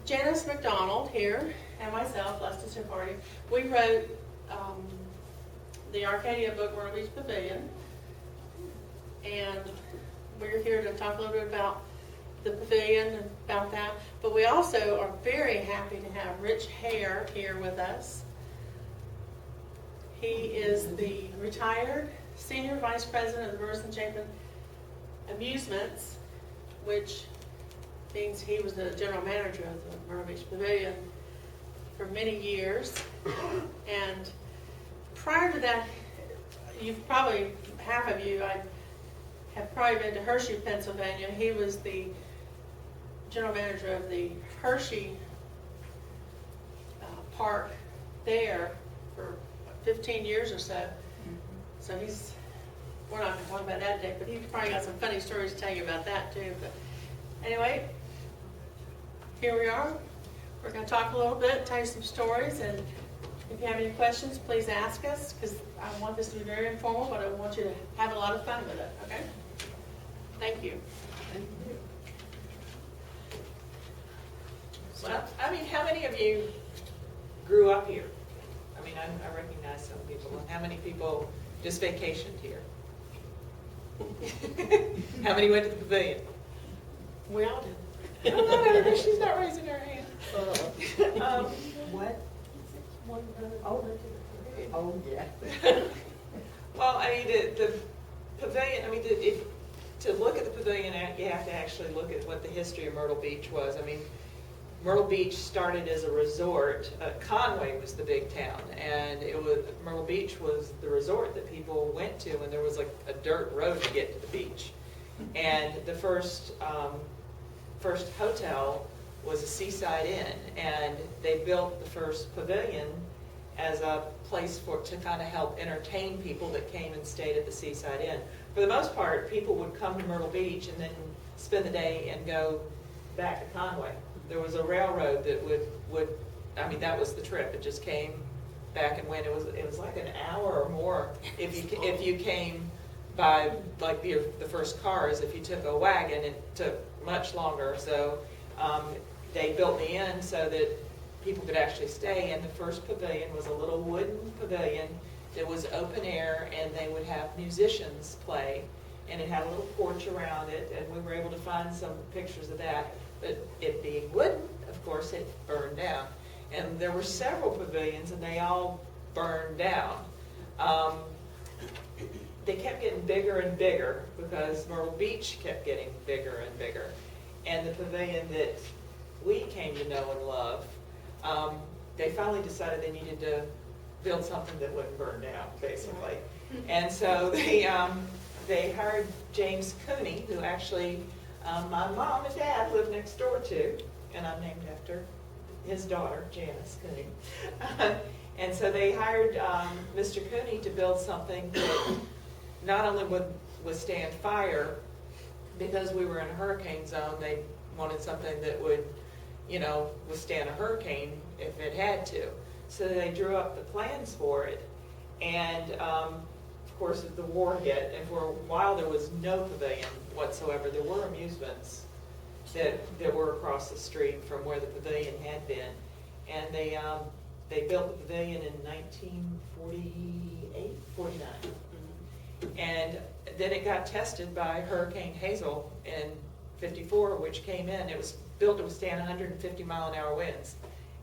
Janice McDonald here, and myself, Lesta Sue Hardee, we wrote the Arcadia book, Myrtle Beach Pavilion, and we're here to talk a little bit about the pavilion and about that. But we also are very happy to have Rich Hare here with us. He is the retired Senior Vice President of the Burris and Chapin Amusements, which means he was the general manager of the Myrtle Beach Pavilion for many years. And prior to that, you've probably, half of you, I have probably been to Hershey, Pennsylvania. He was the general manager of the Hershey Park there for 15 years or so. So we're not going to talk about that today, but he's probably got some funny stories to tell you about that too. But anyway, here we are. We're going to talk a little bit, tell you some stories, and if you have any questions, please ask us, because I want this to be very informal, but I want you to have a lot of fun with it, okay? Thank you. Thank you. Well, I mean, how many of you grew up here? I mean, I recognize some people. How many people just vacationed here? How many went to the pavilion? We all did. Oh, not everybody. She's not raising her hand. What? Oh, yeah. Well, I mean, the pavilion, I mean, to look at the pavilion, you have to actually look at what the history of Myrtle Beach was. I mean, Myrtle Beach started as a resort. Conway was the big town, and Myrtle Beach was the resort that people went to, and there was like a dirt road to get to the beach. And the first hotel was a seaside inn, and they built the first pavilion as a place to kind of help entertain people that came and stayed at the seaside inn. For the most part, people would come to Myrtle Beach and then spend the day and go back to Conway. There was a railroad that would I mean, that was the trip. It just came back and went. It was like an hour or more if you came by like the first cars. If you took a wagon, it took much longer. So they built the inn so that people could actually stay. And the first pavilion was a little wooden pavilion that was open air, and they would have musicians play. And it had a little porch around it, and we were able to find some pictures of that. But it being wooden, of course, it burned down. And there were several pavilions, and they all burned down. They kept getting bigger and bigger because Myrtle Beach kept getting bigger and bigger. And the pavilion that we came to know and love, they finally decided they needed to build something that wouldn't burn down, basically. And so they hired James Cooney, who actually my mom and dad lived next door to, and I'm named after his daughter, Janice Cooney. And so they hired Mr. Cooney to build something that not only would withstand fire, because we were in a hurricane zone, they wanted something that would, withstand a hurricane if it had to. So they drew up the plans for it, and of course the war hit, and for a while there was no pavilion whatsoever. There were amusements that were across the street from where the pavilion had been, and they built the pavilion in 1948, 49. And then it got tested by Hurricane Hazel in 54, which came in. It was built to withstand 150 mile an hour winds,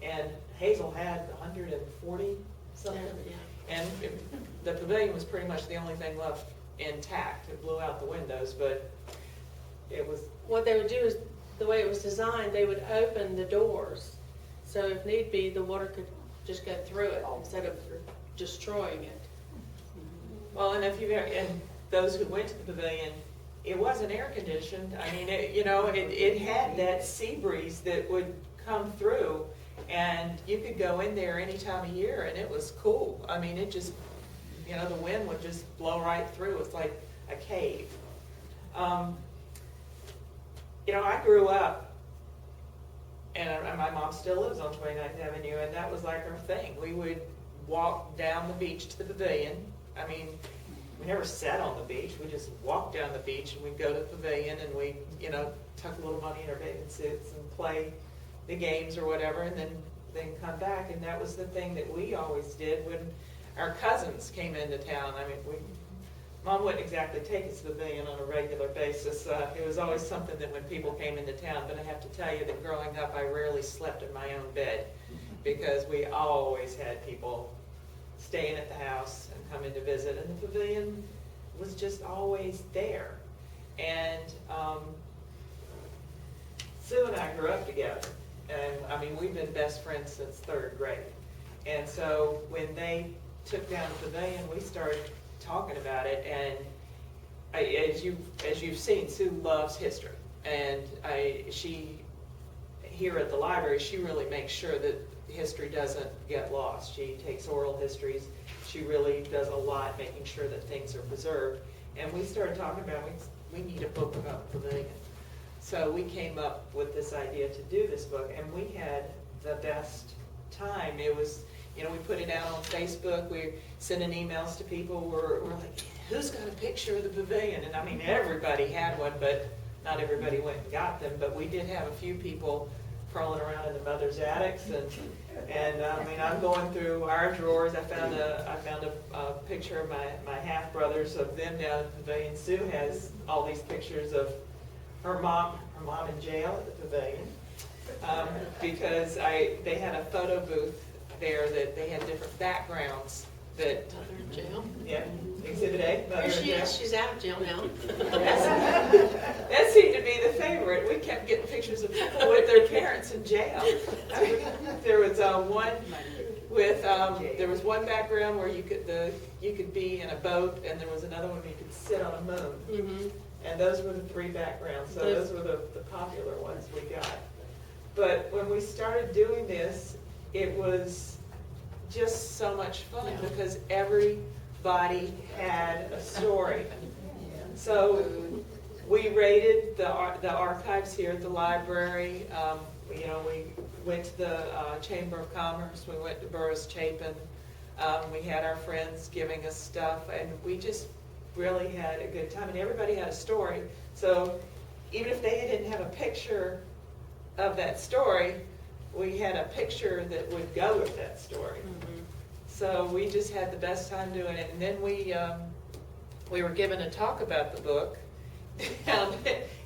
and Hazel had 140 something. Yeah. And the pavilion was pretty much the only thing left intact. It blew out the windows, but it was... What they would do is, the way it was designed, they would open the doors. So if need be, the water could just go through it instead of destroying it. Well, and and those who went to the pavilion, it wasn't air conditioned. I mean, it had that sea breeze that would come through, and you could go in there any time of year, and it was cool. I mean, it just, the wind would just blow right through. It's like a cave. I grew up, and my mom still lives on 29th Avenue, and that was like our thing. We would walk down the beach to the pavilion. I mean, we never sat on the beach. We just walked down the beach, and we'd go to the pavilion, and we, tuck a little money in our bathing suits and play the games or whatever, and then come back. And that was the thing that we always did when our cousins came into town. I mean, Mom wouldn't exactly take us to the pavilion on a regular basis. It was always something that when people came into town, but I have to tell you that growing up, I rarely slept in my own bed because we always had people staying at the house and coming to visit, and the pavilion was just always there. And Sue and I grew up together, and I mean, we've been best friends since 3rd grade. And so when they took down the pavilion, we started talking about it, and as you've seen, Sue loves history, and she here at the library, she really makes sure that history doesn't get lost. She takes oral histories. She really does a lot making sure that things are preserved. And we started talking about we need a book about the pavilion. So we came up with this idea to do this book, and we had the best time. It was, we put it out on Facebook. We're sending emails to people. We're like, who's got a picture of the pavilion? And I mean, everybody had one, but not everybody went and got them. But we did have a few people crawling around in the mother's attics, and I mean, I'm going through our drawers. I found a picture of my half brothers, of them down at the pavilion. Sue has all these pictures of her mom in jail at the pavilion, because they had a photo booth there that they had different backgrounds. That Mother in jail. Yeah, Exhibit A. Mother Here in she jail. is. She's out of jail now. That seemed to be the favorite. We kept getting pictures of people with their parents in jail. There was one with there was one background where you could be in a boat, and there was another one where you could sit on a moon. Mm-hmm. And those were the 3 backgrounds. So those were the popular ones we got. But when we started doing this, it was just so much fun because everybody had a story. So we raided the archives here at the library. We went to the Chamber of Commerce. We went to Burroughs Chapin. We had our friends giving us stuff, and we just really had a good time. And everybody had a story. So even if they didn't have a picture of that story, we had a picture that would go with that story. Mm-hmm. So we just had the best time doing it. And then we were given a talk about the book down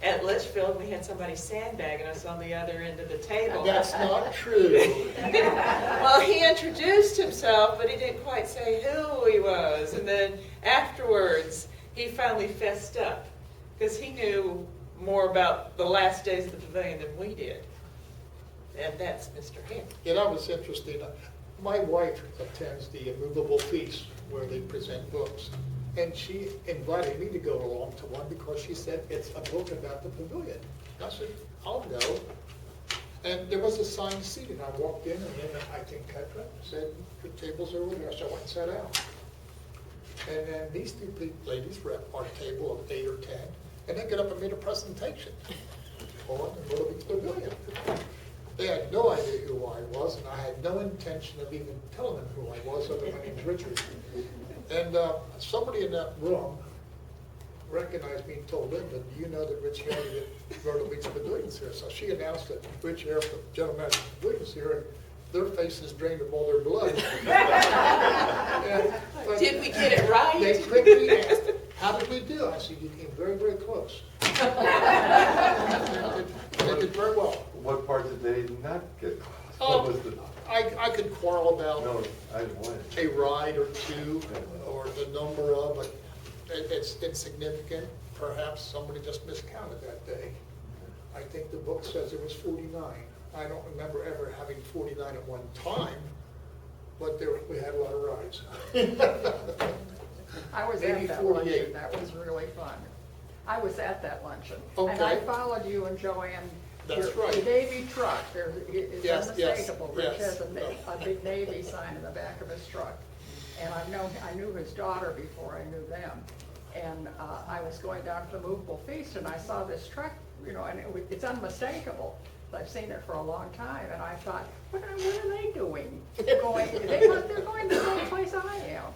at Litchfield. We had somebody sandbagging us on the other end of the table. That's not true. Well, he introduced himself, but he didn't quite say who he was. And then afterwards, he finally fessed up because he knew more about the last days of the pavilion than we did. And that's Mr. Henry. Yeah, that was interesting. My wife attends the Immovable Feast where they present books. And she invited me to go along to one because she said it's a book about the pavilion. I said, I'll go. And there was assigned seating. I walked in, and then I think Petra said, the tables are over there. So I went and sat down. And then these 2 ladies were at our table of 8 or 10, and they got up and made a presentation on the Myrtle Beach Pavilion. They had no idea who I was, and I had no intention of even telling them who I was, other than my name's Richard. And somebody in that room recognized me and told Linda, do you know that Rich Hardy at Myrtle Beach Pavilion's here? So she announced that Rich Hardy, the general manager of the pavilion's here, and their faces drained of all their blood. Did we get it right? They quickly asked, how did we do? I said, you came very, very close. They did very well. What part did they not get? I could quarrel about I didn't want it. a ride or 2 or the number of, but it's insignificant. Perhaps somebody just miscounted that day. I think the book says it was 49. I don't remember ever having 49 at one time, but we had a lot of rides. I was Maybe at that 48. luncheon. That was really fun. I was at that luncheon. Okay. And I followed you and Joanne. That's Your right. Navy truck, it's Yes, unmistakable. Rich yes. has a big Navy sign in the back of his truck. And I knew his daughter before I knew them. And I was going down to the Movable Feast, and I saw this truck, and it's unmistakable. I've seen it for a long time, and I thought, what are they doing? They're going to the same place I am.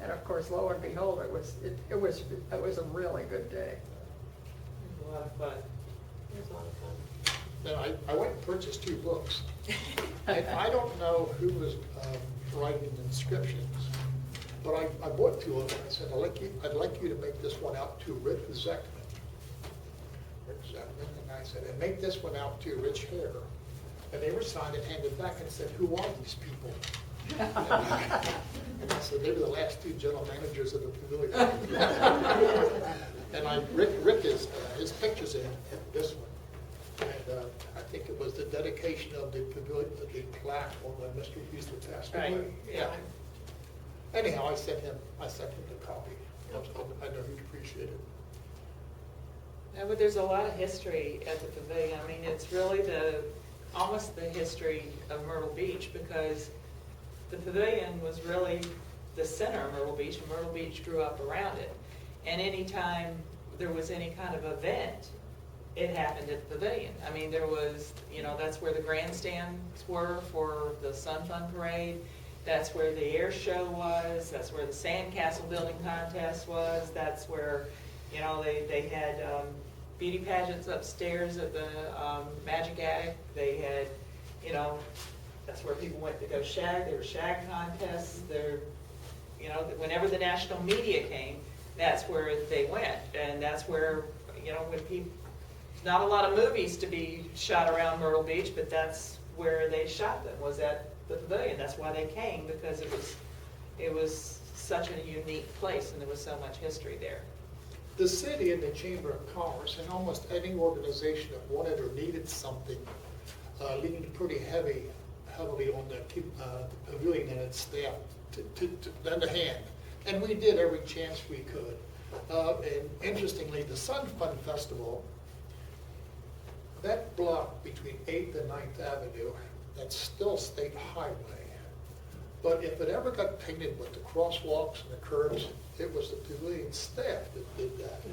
And of course, lo and behold, it was a really good day. It was a lot of fun. It was a lot of fun. then I went and purchased 2 books. And I don't know who was writing the inscriptions, but I bought 2 of them. I said, I'd like you to make this one out to Rick Zeckman. And I said, and make this one out to Rich Hare. And they were signed and handed back and said, who are these people? And I said, they were the last 2 general managers of the pavilion. And Rick is, his picture's in this one. And I think it was the dedication of the pavilion, the plaque on when Mr. Houston passed away. Right, yeah. Anyhow, I sent him the copy. I know he'd appreciate it. No, but there's a lot of history at the pavilion. I mean, it's really almost the history of Myrtle Beach, because the pavilion was really the center of Myrtle Beach, and Myrtle Beach grew up around it. And anytime there was any kind of event, it happened at the pavilion. I mean, there was, that's where the grandstands were for the Sun Fun Parade. That's where the air show was. That's where the sandcastle building contest was. That's where, they had beauty pageants upstairs at the Magic Attic. They had, that's where people went to go shag. There were shag contests. There, whenever the national media came, that's where they went. And that's where, when people, not a lot of movies to be shot around Myrtle Beach, but that's where they shot them, was at the pavilion. That's why they came, because it was such a unique place and there was so much history there. The city and the Chamber of Commerce and almost any organization that wanted or needed something leaned pretty heavily on the pavilion and its staff to lend a hand. And we did every chance we could. And interestingly, the Sun Fun Festival, that block between 8th and 9th Avenue, that's still state highway. But if it ever got painted with the crosswalks and the curbs, it was the pavilion staff that did that.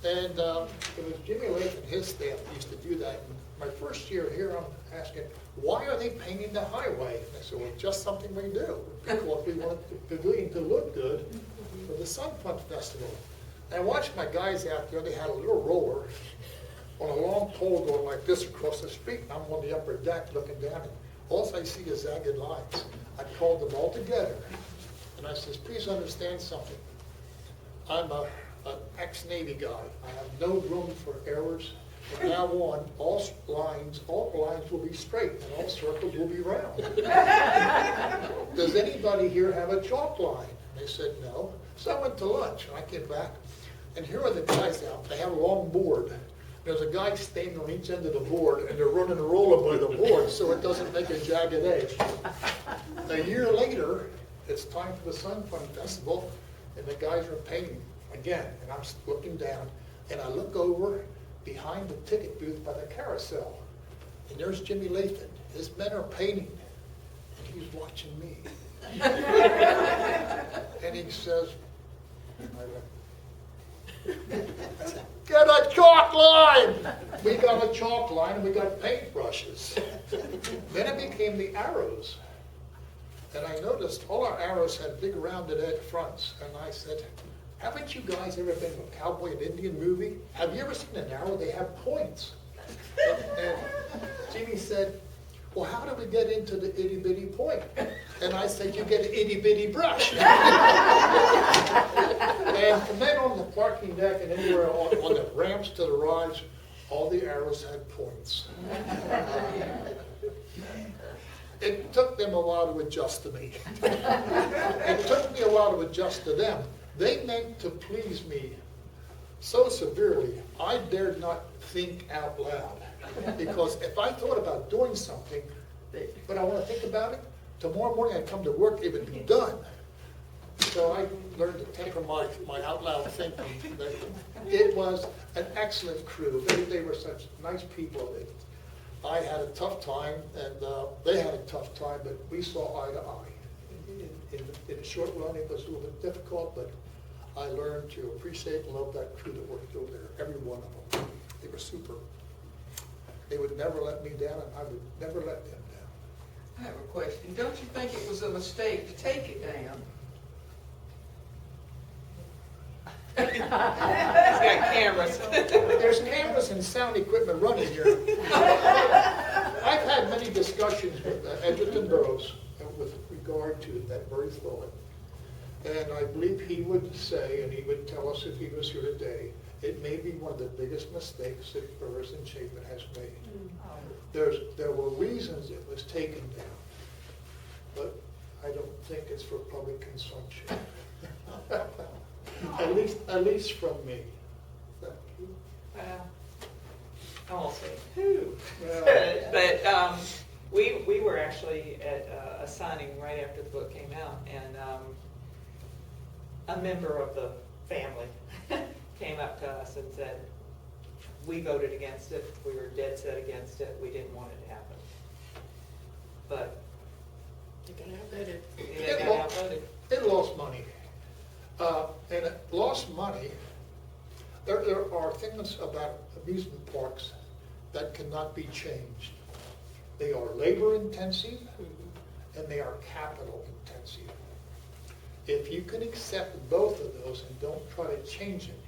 And it was Jimmy Lake and his staff used to do that. And my first year here, I'm asking, why are they painting the highway? And I said, well, just something we do. Because we want the pavilion to look good for the Sun Fun Festival. And I watched my guys out there, they had a little roller on a long pole going like this across the street, and I'm on the upper deck looking down, and all I see is jagged lines. I called them all together, and I says, please understand something. I'm an ex-Navy guy. I have no room for errors. From now on, all lines will be straight, and all circles will be round. Does anybody here have a chalk line? They said no. So I went to lunch, and I came back, and here are the guys out. They have a long board. There's a guy standing on each end of the board, and they're running a roller by the board so it doesn't make a jagged edge. A year later, it's time for the Sun Fun Festival, and the guys are painting again. And I'm looking down, and I look over behind the ticket booth by the carousel, and there's Jimmy Lathan. His men are painting, and he's watching me. And he says, get a chalk line! We got a chalk line and we got paintbrushes. Then it became the arrows. And I noticed all our arrows had big rounded edge fronts. And I said, haven't you guys ever been to a cowboy and Indian movie? Have you ever seen an arrow? They have points. And Jimmy said, well, how do we get into the itty bitty point? And I said, you get an itty bitty brush. And from then on the parking deck and anywhere on the ramps to the rides, all the arrows had points. It took them a while to adjust to me. It took me a while to adjust to them. They meant to please me so severely, I dared not think out loud. Because if I thought about doing something, but I want to think about it, tomorrow morning I'd come to work, it would be done. So I learned to temper my out loud thinking. It was an excellent crew. They were such nice people. I had a tough time, and they had a tough time, but we saw eye to eye. In the short run, it was a little bit difficult, but I learned to appreciate and love that crew that worked over there, every one of them. They were super. They would never let me down, and I would never let them down. I have a question. Don't you think it was a mistake to take it down? He's got cameras. There's cameras and sound equipment running here. I've had many discussions with Edgerton Burroughs with regard to that very thought. And I believe he would say, and he would tell us if he was here today, it may be one of the biggest mistakes that Burroughs and Chapin has made. There were reasons it was taken down, but I don't think it's for public consumption. At least from me. Thank you. Well, I won't say who. Well, But we were actually at a signing right after the book came out, and a member of the family came up to us and said, we voted against it, we were dead set against it, we didn't want it to happen. But You're gonna outvote it. it got outvoted. It lost money. And it lost money. There are things about amusement parks that cannot be changed. They are labor intensive and they are capital intensive. If you can accept both of those and don't try to change it,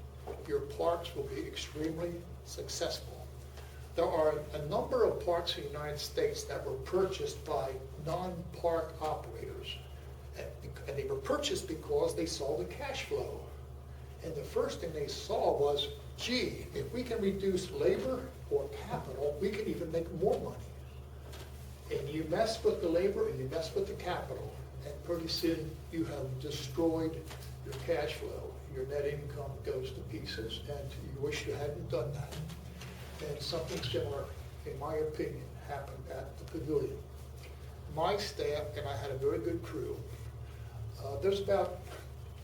your parks will be extremely successful. There are a number of parks in the United States that were purchased by non-park operators. And they were purchased because they saw the cash flow. And the first thing they saw was, gee, if we can reduce labor or capital, we can even make more money. And you mess with the labor and you mess with the capital, and pretty soon you have destroyed your cash flow. Your net income goes to pieces, and you wish you hadn't done that. And something similar, in my opinion, happened at the Pavilion. My staff, and I had a very good crew, there's about,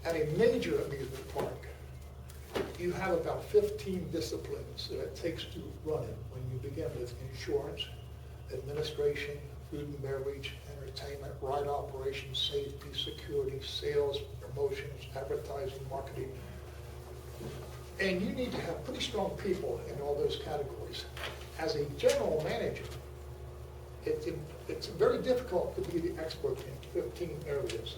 at a major amusement park, you have about 15 disciplines that it takes to run it, when you begin with insurance, administration, food and beverage, entertainment, ride operations, safety, security, sales, promotions, advertising, marketing. And you need to have pretty strong people in all those categories. As a general manager, it's very difficult to be the expert in 15 areas.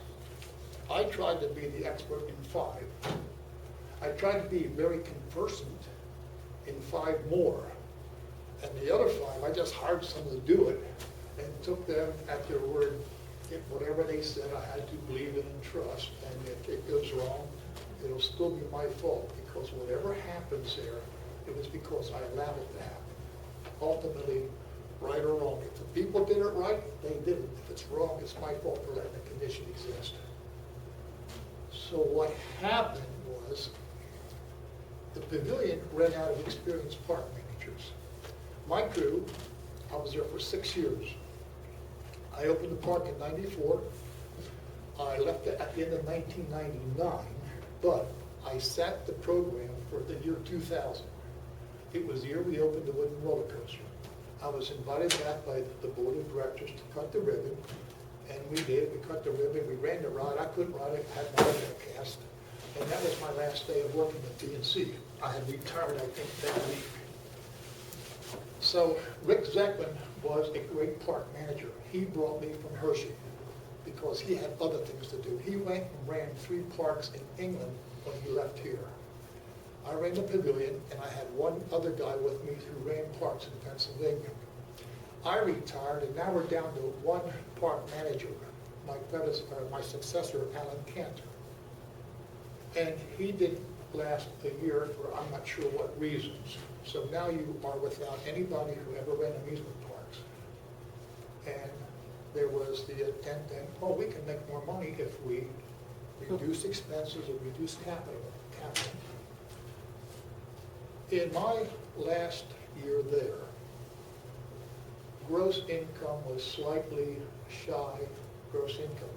I tried to be the expert in 5. I tried to be very conversant in 5 more. And the other 5, I just hired someone to do it and took them at their word. If whatever they said, I had to believe it and trust. And if it goes wrong, it'll still be my fault, because whatever happens there, it was because I allowed it to happen. Ultimately, right or wrong. If the people did it right, they did it. If it's wrong, it's my fault for letting the condition exist. So what happened was the Pavilion ran out of experienced park managers. My crew, I was there for 6 years. I opened the park in '94. I left it at the end of 1999, but I set the program for the year 2000. It was the year we opened the wooden roller coaster. I was invited back by the board of directors to cut the ribbon, and we did. We cut the ribbon, we ran the ride. I couldn't ride it, had my leg cast, and that was my last day of working at DNC. I had retired, I think, that week. So Rick Zeckman was a great park manager. He brought me from Hershey because he had other things to do. He went and ran 3 parks in England when he left here. I ran the Pavilion, and I had one other guy with me who ran parks in Pennsylvania. I retired, and now we're down to 1 park manager, my successor, Alan Cantor. And he didn't last a year for I'm not sure what reasons. So now you are without anybody who ever ran amusement parks. And there was the intent then, oh, we can make more money if we reduce expenses or reduce capital. In my last year there, gross income was slightly shy, gross income,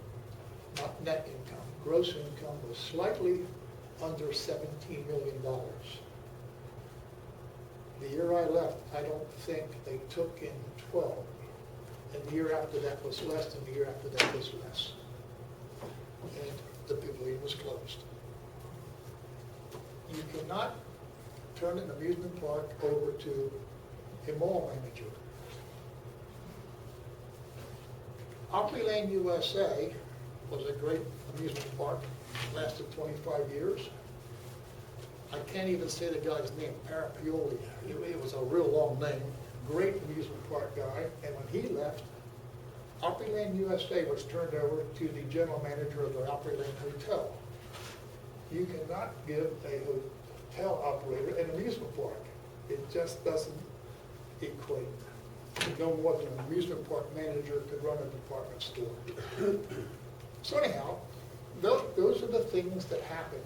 not net income. Gross income was slightly under $17 million. The year I left, I don't think they took in 12. And the year after that was less, and the year after that was less. And the Pavilion was closed. You cannot turn an amusement park over to a mall manager. Opryland USA was a great amusement park, lasted 25 years. I can't even say the guy's name, Parapioli. It was a real long name. Great amusement park guy. And when he left, Opryland USA was turned over to the general manager of the Opryland Hotel. You cannot give a hotel operator an amusement park. It just doesn't equate. No more than an amusement park manager could run a department store. So anyhow, those are the things that happen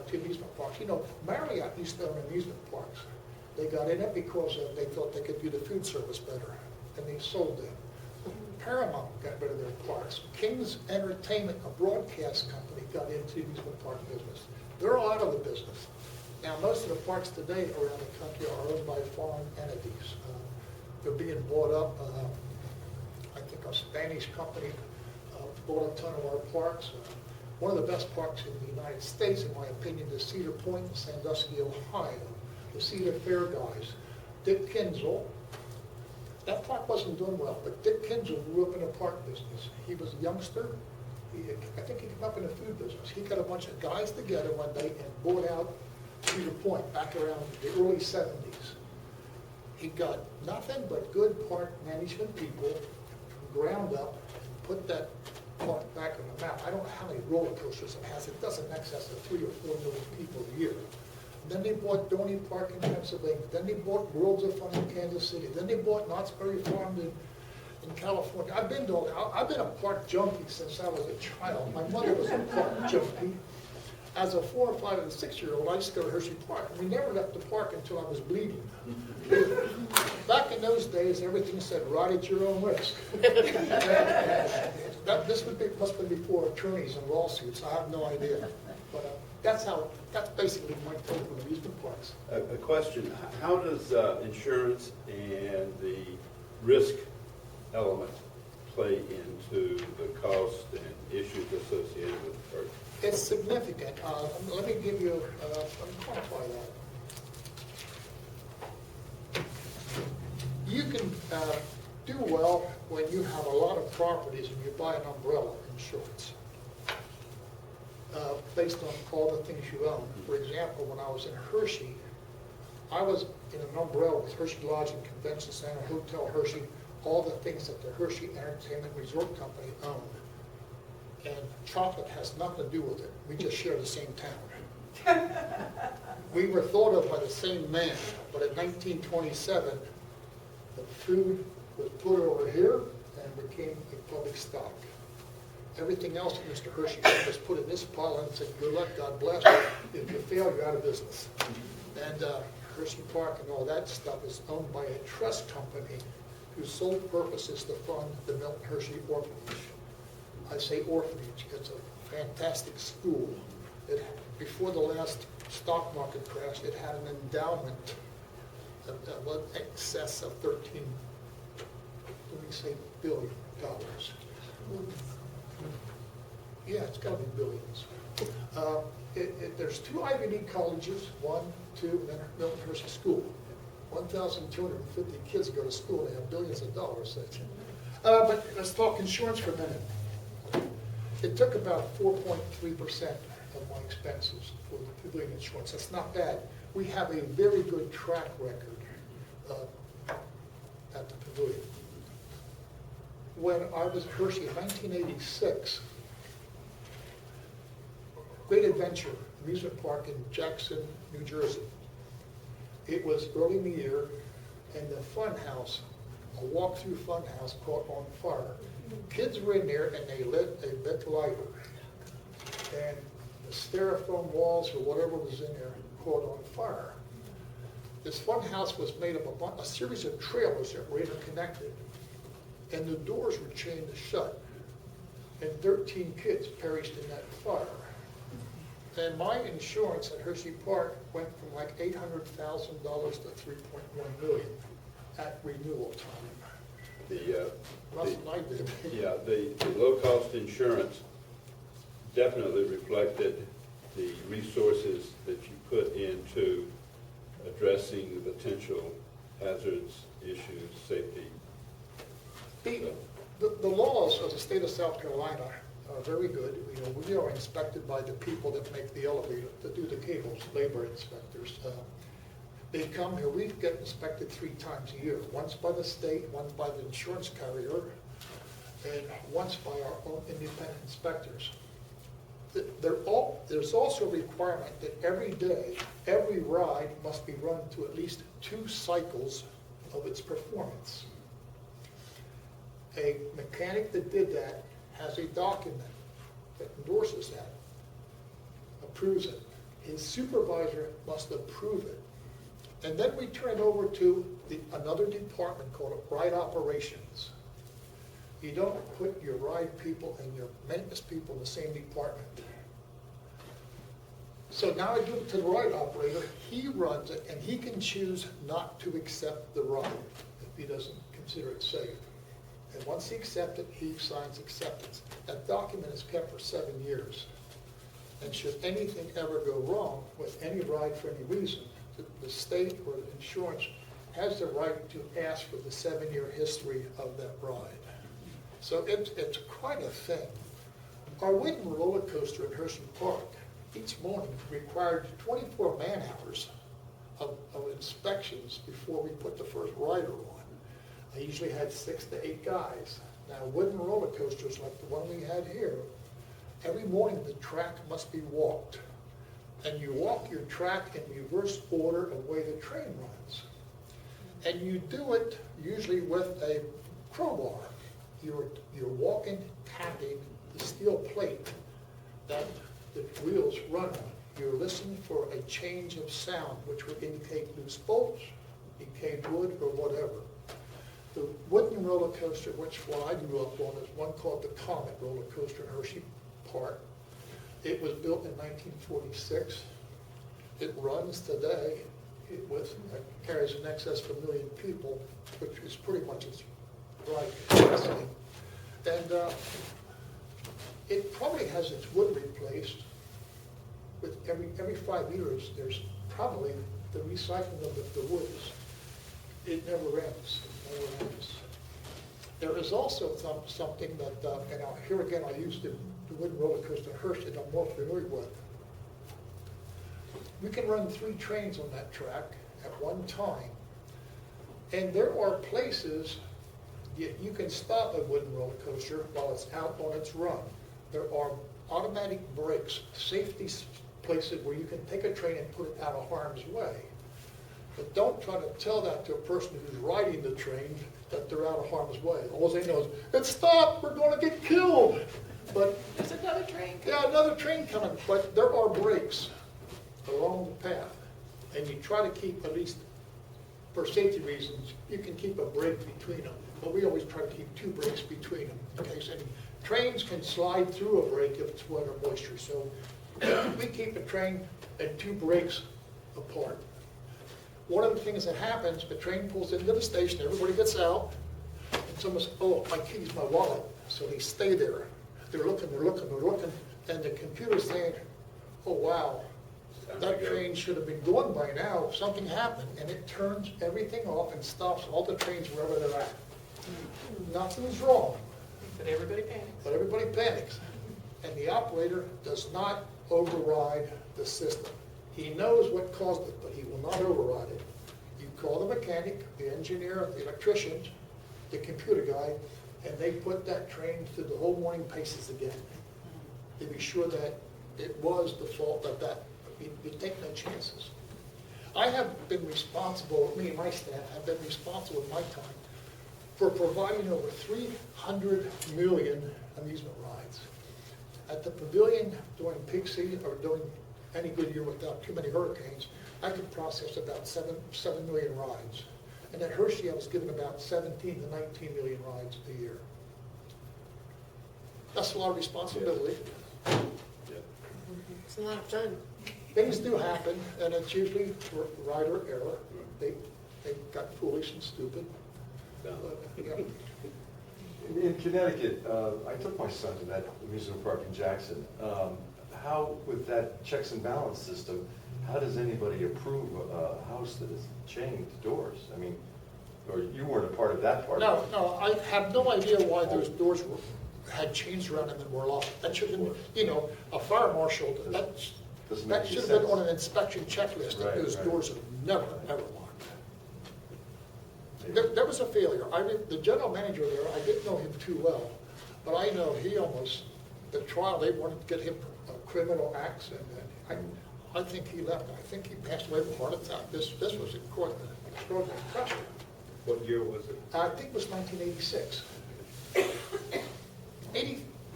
to amusement parks. You know, Marriott used to own amusement parks. They got in it because they thought they could do the food service better, and they sold them. Paramount got rid of their parks. King's Entertainment, a broadcast company, got into the amusement park business. They're all out of the business. Now, most of the parks today around the country are owned by foreign entities. They're being bought up. I think a Spanish company bought a ton of our parks. One of the best parks in the United States, in my opinion, is Cedar Point in Sandusky, Ohio. The Cedar Fair guys. Dick Kinzel. That park wasn't doing well, but Dick Kinzel grew up in the park business. He was a youngster. I think he came up in the food business. He got a bunch of guys together one day and bought out Cedar Point back around the early 70s. He got nothing but good park management people from ground up and put that park back on the map. I don't know how many roller coasters it has. It does in excess of 3 or 4 million people a year. Then they bought Donny Park in Pennsylvania. Then they bought Worlds of Fun in Kansas City. Then they bought Knott's Berry Farm in California. I've been a park junkie since I was a child. My mother was a park junkie. As a 4 or 5 and 6-year-old, I used to go to Hershey Park. We never left the park until I was bleeding. Back in those days, everything said, ride at your own risk. This must have been before attorneys and lawsuits. I have no idea. But that's basically my take on amusement parks. A question, how does insurance and the risk element play into the cost and issues associated with the park? It's significant. Let me give you, let me quantify that. You can do well when you have a lot of properties and you buy an umbrella insurance based on all the things you own. For example, when I was in Hershey, I was in an umbrella with Hershey Lodge and Convention Center, Hotel Hershey, all the things that the Hershey Entertainment Resort Company owned. And chocolate has nothing to do with it. We just share the same town. We were thought of by the same man, but in 1927, the food was put over here and became a public stock. Everything else that Mr. Hershey did was put in this pile and said, good luck, God bless you. If you fail, you're out of business. And Hershey Park and all that stuff is owned by a trust company whose sole purpose is to fund the Milton Hershey Orphanage. I say orphanage, it's a fantastic school. Before the last stock market crash, it had an endowment of excess of $13 billion. Yeah, it's got to be billions. There's 2 Ivy League colleges, 1, 2, and then Milton Hershey School. 1,250 kids go to school. They have billions of dollars. But let's talk insurance for a minute. It took about 4.3% of my expenses for the pavilion insurance. That's not bad. We have a very good track record at the pavilion. When I was at Hershey in 1986, Great Adventure amusement park in Jackson, New Jersey. It was early in the year, and the fun house, a walk-through fun house, caught on fire. Kids were in there and they lit a big lighter. And the styrofoam walls or whatever was in there caught on fire. This fun house was made of a series of trailers that were interconnected. And the doors were chained shut. And 13 kids perished in that fire. And my insurance at Hershey Park went from like $800,000 to $3.1 million at renewal time. The low-cost insurance definitely reflected the resources that you put into addressing the potential hazards, issues, safety. The laws of the state of South Carolina are very good. You know, we are inspected by the people that make the elevator, that do the cables, labor inspectors. They come here, we get inspected 3 times a year, once by the state, once by the insurance carrier, and once by our own independent inspectors. There's also a requirement that every day, every ride must be run to at least 2 cycles of its performance. A mechanic that did that has a document that endorses that, approves it. His supervisor must approve it. And then we turn it over to another department called ride operations. You don't put your ride people and your maintenance people in the same department. So now I give it to the ride operator, he runs it, and he can choose not to accept the ride if he doesn't consider it safe. And once he accepts it, he signs acceptance. That document is kept for 7 years. And should anything ever go wrong with any ride for any reason, the state or the insurance has the right to ask for the 7-year history of that ride. So it's quite a thing. Our wooden roller coaster in Hershey Park each morning required 24 man-hours of inspections before we put the first rider on. I usually had 6 to 8 guys. Now, wooden roller coasters like the one we had here, every morning the track must be walked. And you walk your track in reverse order of the way the train runs. And you do it usually with a crowbar. You're walking, tapping the steel plate that the wheels run on. You're listening for a change of sound, which would indicate loose bolts, decayed wood, or whatever. The wooden roller coaster, which one I grew up on, is one called the Comet roller coaster in Hershey Park. It was built in 1946. It runs today. It carries in excess of 1 million people, which is pretty much its ride capacity. And it probably has its wood replaced with every 5 years. There's probably the recycling of the woods. It never ends. There is also something that, and here again I use the wooden roller coaster in Hershey that I'm more familiar with. We can run 3 trains on that track at one time. And there are places you can stop a wooden roller coaster while it's out on its run. There are automatic brakes, safety places where you can take a train and put it out of harm's way. But don't try to tell that to a person who's riding the train that they're out of harm's way. All they know is, it's stopped, we're going to get killed. But There's another train coming. yeah, another train coming, but there are brakes along the path. And you try to keep, at least for safety reasons, you can keep a brake between them. But we always try to keep 2 brakes between them in case any trains can slide through a brake if it's wet or moisture. So we keep a train and 2 brakes apart. One of the things that happens, the train pulls into the station, everybody gets out, and someone says, oh, my keys, my wallet. So they stay there. They're looking, and the computer's saying, oh, wow, that train should have been going by now. Something happened, and it turns everything off and stops all the trains wherever they're at. Nothing's wrong, But everybody panics. but everybody panics. And the operator does not override the system. He knows what caused it, but he will not override it. You call the mechanic, the engineer, the electrician, the computer guy, and they put that train through the whole morning paces again to be sure that it was the fault of that. We take no chances. I have been responsible, me and my staff have been responsible in my time for providing over 300 million amusement rides. At the pavilion during peak season or during any good year without too many hurricanes, I could process about 7 million rides. And at Hershey, I was given about 17 to 19 million rides a year. That's a lot of responsibility. Yeah. It's a lot of fun. Things do happen, and it's usually rider error. They got foolish and stupid. No. Yeah. In Connecticut, I took my son to that amusement park in Jackson. How, with that checks and balance system, how does anybody approve a house that is chained doors? I mean, or you weren't a part of that part? No, I have no idea why those doors had chains around them and were locked. That should have been, you know, a fire marshal, that Doesn't make that any should have been sense. on an inspection checklist, that Right, those right. doors are never, ever locked. There was a failure. The general manager there, I didn't know him too well, but I know he almost, the trial, they wanted to get him a criminal acts, and I think he left. I think he passed away of a heart attack. This was quite an extraordinary pressure. What year was it? I think it was 1986.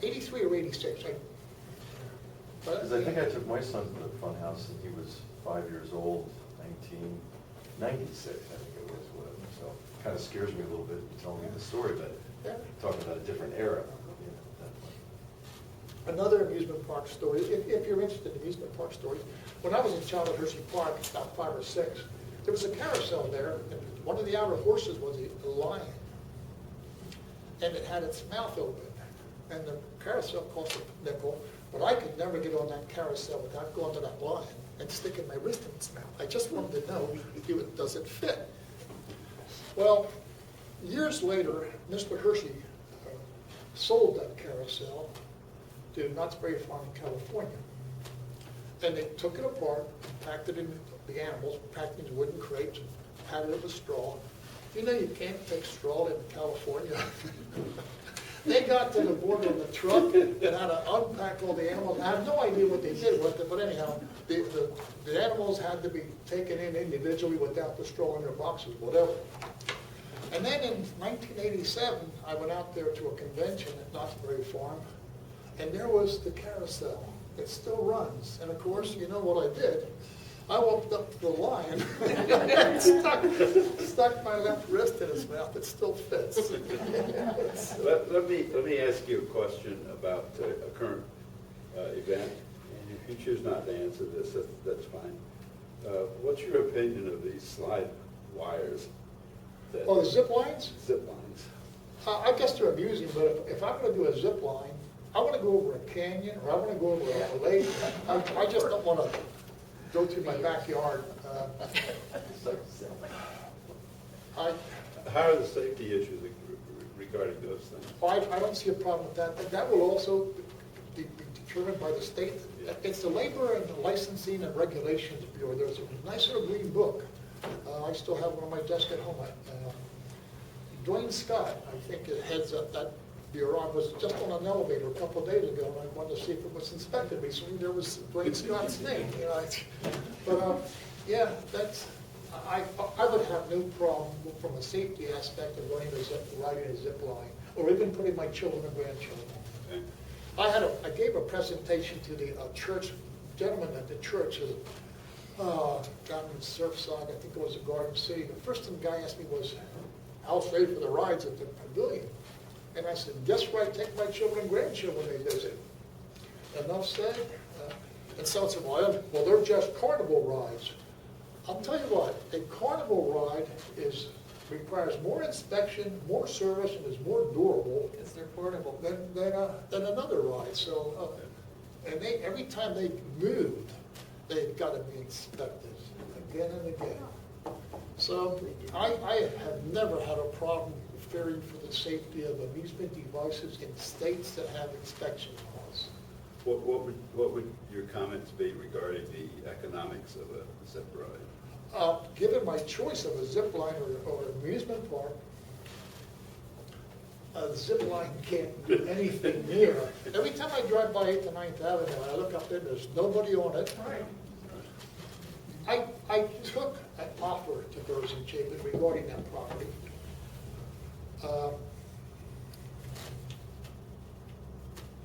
83 or 86. Because I think I took my son to the fun house and he was 5 years old, 1996, I think it was, whatever. So it kind of scares me a little bit, telling me the story, but Yeah. talking about a different era. You know, definitely. Another amusement park story, if you're interested in amusement park stories, when I was in child at Hershey Park, about 5 or 6, there was a carousel there, and one of the outer horses was a lion. And it had its mouth open, and the carousel cost a nickel, but I could never get on that carousel without going to that lion and sticking my wrist in its mouth. I just wanted to know, does it fit? Well, years later, Mr. Hershey sold that carousel to Knott's Berry Farm in California. And they took it apart, packed it in, the animals, packed it in wooden crates, padded it with straw. You know you can't take straw in California. They got to the border of the truck and had to unpack all the animals. I have no idea what they did with it, but anyhow, the animals had to be taken in individually without the straw in their boxes, whatever. And then in 1987, I went out there to a convention at Knott's Berry Farm, and there was the carousel. It still runs. And of course, you know what I did? I walked up to the lion and stuck my left wrist in his mouth. It still fits. Let me ask you a question about a current event. And if you choose not to answer this, that's fine. What's your opinion of these slide wires? Oh, the zip lines? Zip lines. I guess they're amusing, but if I'm going to do a zip line, I want to go over a canyon or I want to go over a lake. I just don't want to go to my backyard. How are the safety issues regarding those things? I don't see a problem with that. That will also be determined by the state. It's the Labor and Licensing and Regulations Bureau. There's a nice little green book. I still have one on my desk at home. Dwayne Scott, I think, heads up that bureau. I was just on an elevator a couple of days ago, and I wanted to see if it was inspected recently. There was Dwayne Scott's name. You know, but yeah, I would have no problem from a safety aspect of riding a zip line, or even putting my children and grandchildren on. Okay. I gave a presentation to the church gentleman at the church down in Surfside. I think it was a Garden City. The first thing the guy asked me was, "How's ready for the rides at the pavilion?" And I said, "Guess where I take my children and grandchildren when they visit?" Enough said. And someone said, "Well, they're just carnival rides." I'll tell you what, a carnival ride requires more inspection, more service, and is more durable Because they're portable. than another ride. So, and every time they move, they've got to be inspected again and again. So I have never had a problem fearing for the safety of amusement devices in states that have inspection laws. What would your comments be regarding the economics of a zip ride? Given my choice of a zip line or an amusement park, a zip line can't do anything near. Every time I drive by 8th and 9th Avenue, I look up there, there's nobody on it. I took an offer to Burroughs and Chapin regarding that property.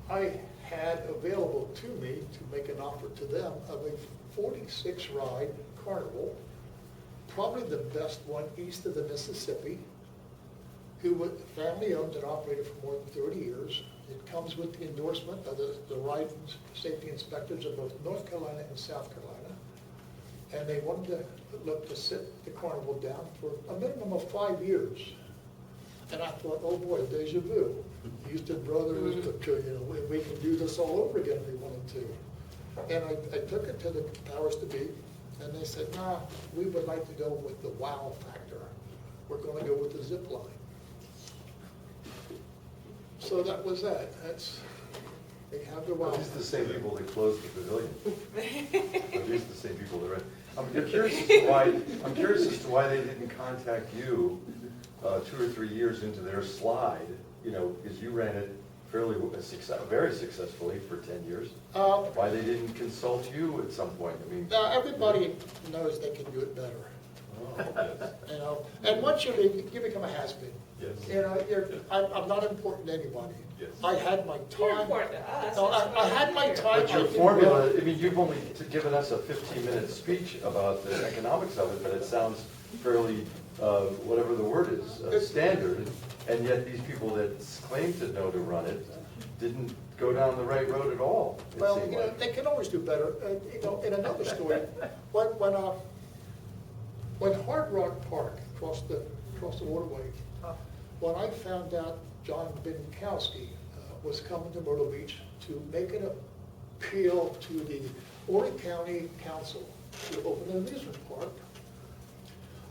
I had available to me to make an offer to them of a 46 ride carnival, probably the best one east of the Mississippi, who was family owned and operated for more than 30 years. It comes with the endorsement of the ride safety inspectors of both North Carolina and South Carolina. And they wanted to look to sit the carnival down for a minimum of 5 years. And I thought, oh boy, deja vu. Houston Brothers, we can do this all over again if we wanted to. And I took it to the powers to be, and they said, nah, we would like to go with the wow factor. We're going to go with the zip line. So that was that. They have their Well, wild. these are the same people that closed the pavilion. These are the same people that rent. I'm curious as to why they didn't contact you 2 or 3 years into their slide, because you ran it very successfully for 10 years. Why they didn't consult you at some point? I mean. Everybody knows they can do it better. Oh, yes. And once you leave, you become a has-been. Yes. I'm not important to anybody. Yes. I had my You're time. important to us. No, That's I why had we're my here. time. But your I did formula, well. I mean, you've only given us a 15-minute speech about the economics of it, but it sounds fairly, whatever the word is, standard. And yet these people that claim to know to run it didn't go down the right road at all, it Well, seemed like. they can always do better. In another story, when Hard Rock Park crossed the waterway, when I found out John Binkowski was coming to Myrtle Beach to make an appeal to the Horry County Council to open an amusement park,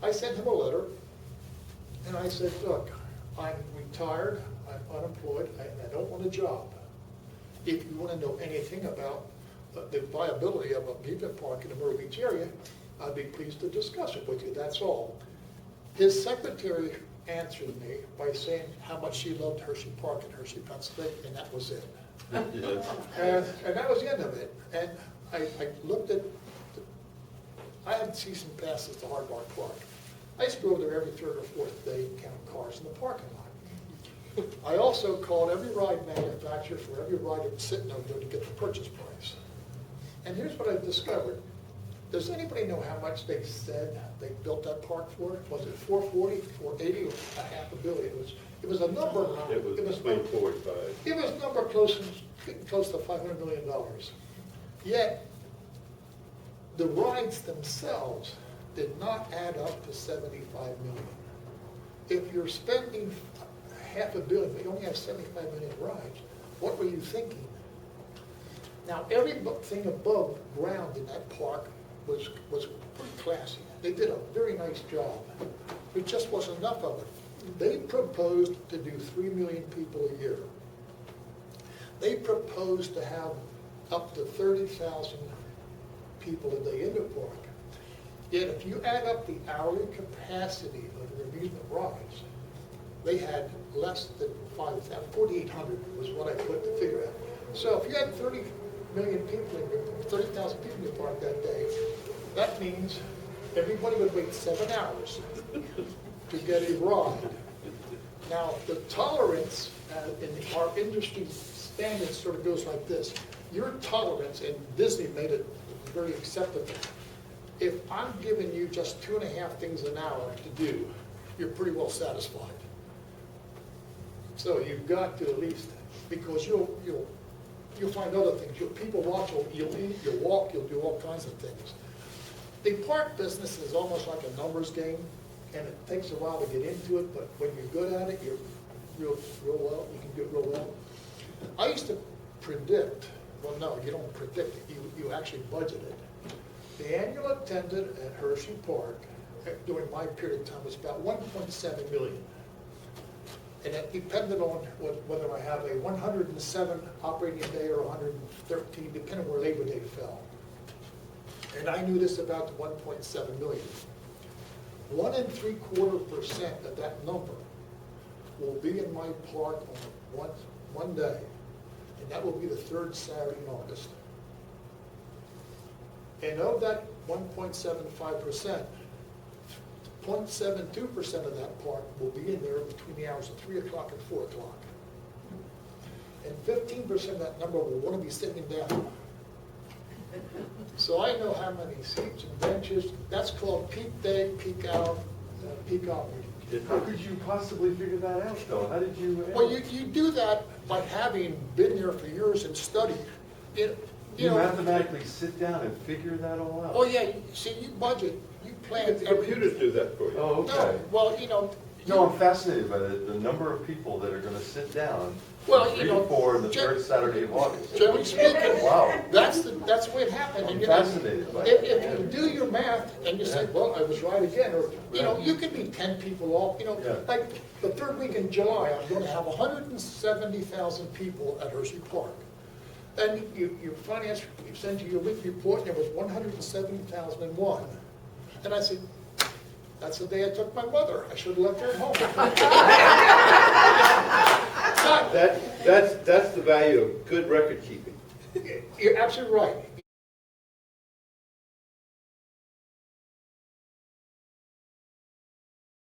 I sent him a letter, and I said, look, I'm retired, I'm unemployed, and I don't want a job. If you want to know anything about the viability of an amusement park in the Myrtle Beach area, I'd be pleased to discuss it with you, that's all. His secretary answered me by saying how much she loved Hershey Park in Hershey, Pennsylvania, and that was it. Yes. And that was the end of it. And I looked at, I had season passes to Hard Rock Park. I used to go over there every third or fourth day and count cars in the parking lot. I also called every ride manufacturer for every ride that was sitting over there to get the purchase price. And here's what I discovered. Does anybody know how much they said they built that park for? Was it 440, 480, or $500 million? It was a number. It was between 45. It was a number close to $500 million. Yet, the rides themselves did not add up to $75 million. If you're spending $500 million, but you only have 75 million rides, what were you thinking? Now, everything above ground in that park was pretty classy. They did a very nice job. There just wasn't enough of it. They proposed to do 3 million people a year. They proposed to have up to 30,000 people a day in the park. Yet if you add up the hourly capacity of the amusement rides, they had less than 5,000, 4,800 was what I put the figure out. So if you had 30 million people, 30,000 people in the park that day, that means everybody would wait 7 hours to get a ride. Now, the tolerance in our industry standards sort of goes like this. Your tolerance, and Disney made it very acceptable. If I'm giving you just 2.5 things an hour to do, you're pretty well satisfied. So you've got to at least, because you'll find other things. People watch, you'll eat, you'll walk, you'll do all kinds of things. The park business is almost like a numbers game, and it takes a while to get into it, but when you're good at it, you're real well, you can do it real well. I used to predict, well, no, you don't predict it, you actually budget it. The annual attendance at Hershey Park during my period of time was about 1.7 million. And it depended on whether I have a 107 operating day or 113, depending where Labor Day fell. And I knew this about the 1.7 million. 1 3/4% of that number will be in my park on one day, and that will be the 3rd Saturday in August. And of that 1.75%, 0.72% of that park will be in there between the hours of 3 o'clock and 4 o'clock. And 15% of that number will want to be sitting down. So I know how many seats and benches. That's called peak day, peak hour, peak operating. How could you possibly figure that out, though? How did you? Well, you do that by having been there for years and studied. You mathematically sit down and figure that all out? Oh, yeah, see, you budget, you plan. The computers do that for you. Oh, okay. No, well, No, I'm fascinated by the number of people that are going to sit down Well, you Three know, to four, the gen- third Saturday of August. Generally speaking, Wow. that's the way it happened. And, I'm you know, fascinated by if it. you do your math and you say, well, I was right again, or, you know, Right. you could be 10 people off, you know, Yeah. like the third week in July, I'm gonna have 170,000 people at Hershey Park. And your finance, you send you your weekly report, and there was 170,001. And I said, that's the day I took my mother. I should have left her at home. But That's the value of good record keeping. you're absolutely right.